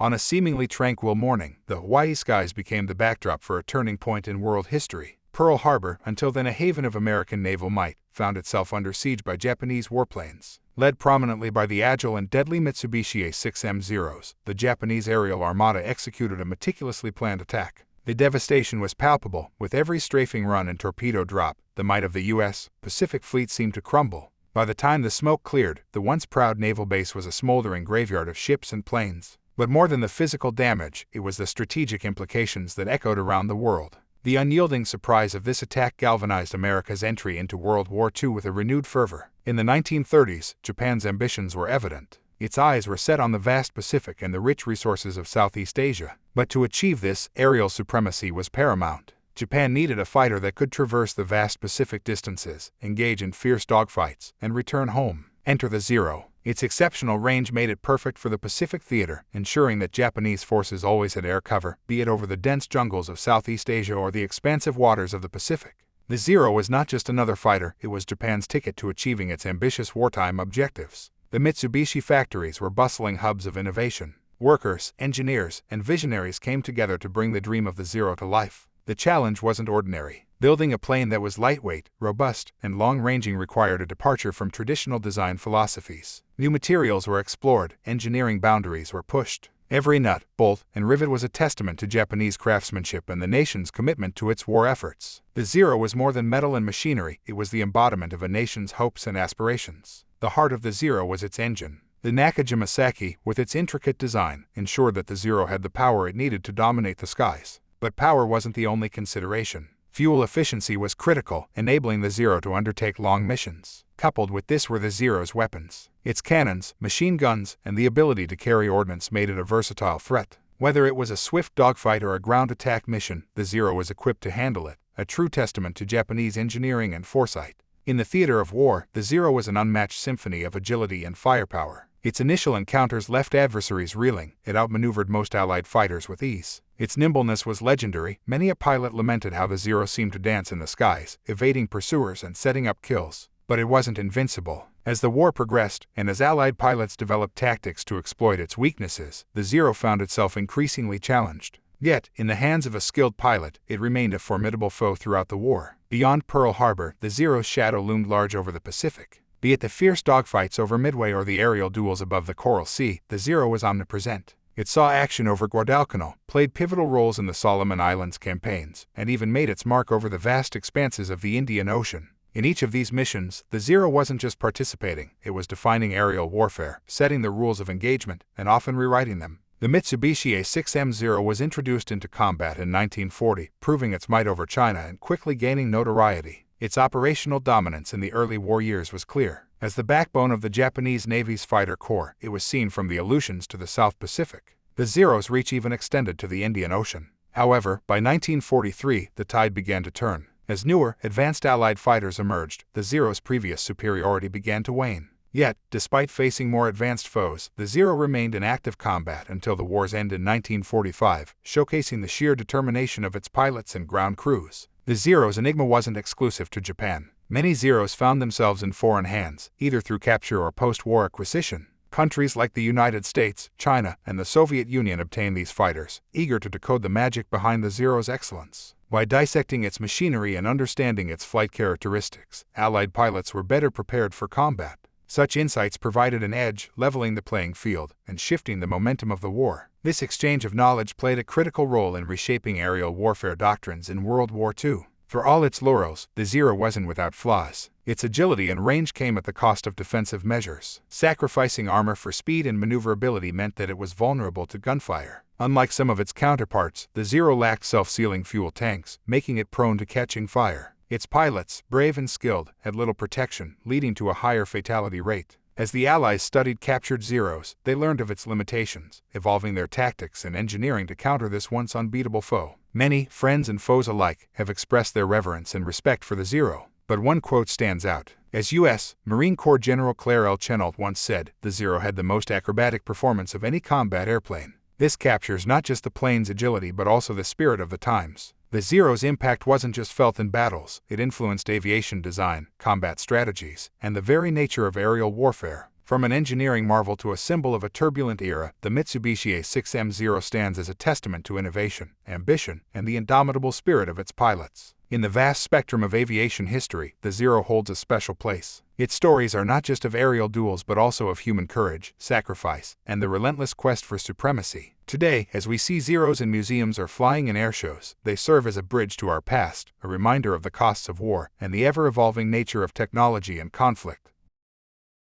On a seemingly tranquil morning, the Hawaii skies became the backdrop for a turning point in world history. Pearl Harbor, until then a haven of American naval might, found itself under siege by Japanese warplanes. Led prominently by the agile and deadly Mitsubishi A6M Zeroes, the Japanese aerial armada executed a meticulously planned attack. The devastation was palpable, with every strafing run and torpedo drop. The might of the U.S. Pacific Fleet seemed to crumble. By the time the smoke cleared, the once proud naval base was a smoldering graveyard of ships and planes. But more than the physical damage, it was the strategic implications that echoed around the world. The unyielding surprise of this attack galvanized America's entry into World War II with a renewed fervor. In the 1930s, Japan's ambitions were evident. Its eyes were set on the vast Pacific and the rich resources of Southeast Asia. But to achieve this, aerial supremacy was paramount. Japan needed a fighter that could traverse the vast Pacific distances, engage in fierce dogfights, and return home. Enter the Zero. Its exceptional range made it perfect for the Pacific theater, ensuring that Japanese forces always had air cover, be it over the dense jungles of Southeast Asia or the expansive waters of the Pacific. The Zero was not just another fighter, it was Japan's ticket to achieving its ambitious wartime objectives. The Mitsubishi factories were bustling hubs of innovation. Workers, engineers, and visionaries came together to bring the dream of the Zero to life. The challenge wasn't ordinary. Building a plane that was lightweight, robust, and long-ranging required a departure from traditional design philosophies. New materials were explored, engineering boundaries were pushed. Every nut, bolt, and rivet was a testament to Japanese craftsmanship and the nation's commitment to its war efforts. The Zero was more than metal and machinery, it was the embodiment of a nation's hopes and aspirations. The heart of the Zero was its engine. The Nakajima Saki, with its intricate design, ensured that the Zero had the power it needed to dominate the skies. But power wasn't the only consideration. Fuel efficiency was critical, enabling the Zero to undertake long missions. Coupled with this were the Zero's weapons. Its cannons, machine guns, and the ability to carry ordnance made it a versatile threat. Whether it was a swift dogfight or a ground attack mission, the Zero was equipped to handle it, a true testament to Japanese engineering and foresight. In the theater of war, the Zero was an unmatched symphony of agility and firepower. Its initial encounters left adversaries reeling. It outmaneuvered most Allied fighters with ease. Its nimbleness was legendary. Many a pilot lamented how the Zero seemed to dance in the skies, evading pursuers and setting up kills. But it wasn't invincible. As the war progressed, and as Allied pilots developed tactics to exploit its weaknesses, the Zero found itself increasingly challenged. Yet, in the hands of a skilled pilot, it remained a formidable foe throughout the war. Beyond Pearl Harbor, the Zero's shadow loomed large over the Pacific. Be it the fierce dogfights over Midway or the aerial duels above the Coral Sea, the Zero was omnipresent. It saw action over Guadalcanal, played pivotal roles in the Solomon Islands campaigns, and even made its mark over the vast expanses of the Indian Ocean. In each of these missions, the Zero wasn't just participating, it was defining aerial warfare, setting the rules of engagement, and often rewriting them. The Mitsubishi A6M Zero was introduced into combat in 1940, proving its might over China and quickly gaining notoriety. Its operational dominance in the early war years was clear. As the backbone of the Japanese Navy's fighter corps, it was seen from the Aleutians to the South Pacific. The Zero's reach even extended to the Indian Ocean. However, by 1943, the tide began to turn. As newer, advanced Allied fighters emerged, the Zero's previous superiority began to wane. Yet, despite facing more advanced foes, the Zero remained in active combat until the war's end in 1945, showcasing the sheer determination of its pilots and ground crews. The Zero's enigma wasn't exclusive to Japan. Many Zeros found themselves in foreign hands, either through capture or post-war acquisition. Countries like the United States, China, and the Soviet Union obtained these fighters, eager to decode the magic behind the Zero's excellence. By dissecting its machinery and understanding its flight characteristics, Allied pilots were better prepared for combat. Such insights provided an edge, leveling the playing field and shifting the momentum of the war. This exchange of knowledge played a critical role in reshaping aerial warfare doctrines in World War II. For all its laurels, the Zero wasn't without flaws. Its agility and range came at the cost of defensive measures. Sacrificing armor for speed and maneuverability meant that it was vulnerable to gunfire. Unlike some of its counterparts, the Zero lacked self-sealing fuel tanks, making it prone to catching fire. Its pilots, brave and skilled, had little protection, leading to a higher fatality rate. As the Allies studied captured Zeros, they learned of its limitations, evolving their tactics and engineering to counter this once unbeatable foe. Many, friends and foes alike, have expressed their reverence and respect for the Zero. But one quote stands out. As U.S. Marine Corps General Claire L. Chennault once said, the Zero had the most acrobatic performance of any combat airplane. This captures not just the plane's agility but also the spirit of the times. The Zero's impact wasn't just felt in battles, it influenced aviation design, combat strategies, and the very nature of aerial warfare. From an engineering marvel to a symbol of a turbulent era, the Mitsubishi A6M Zero stands as a testament to innovation, ambition, and the indomitable spirit of its pilots. In the vast spectrum of aviation history, the Zero holds a special place. Its stories are not just of aerial duels but also of human courage, sacrifice, and the relentless quest for supremacy. Today, as we see Zeros in museums or flying in airshows, they serve as a bridge to our past, a reminder of the costs of war, and the ever-evolving nature of technology and conflict.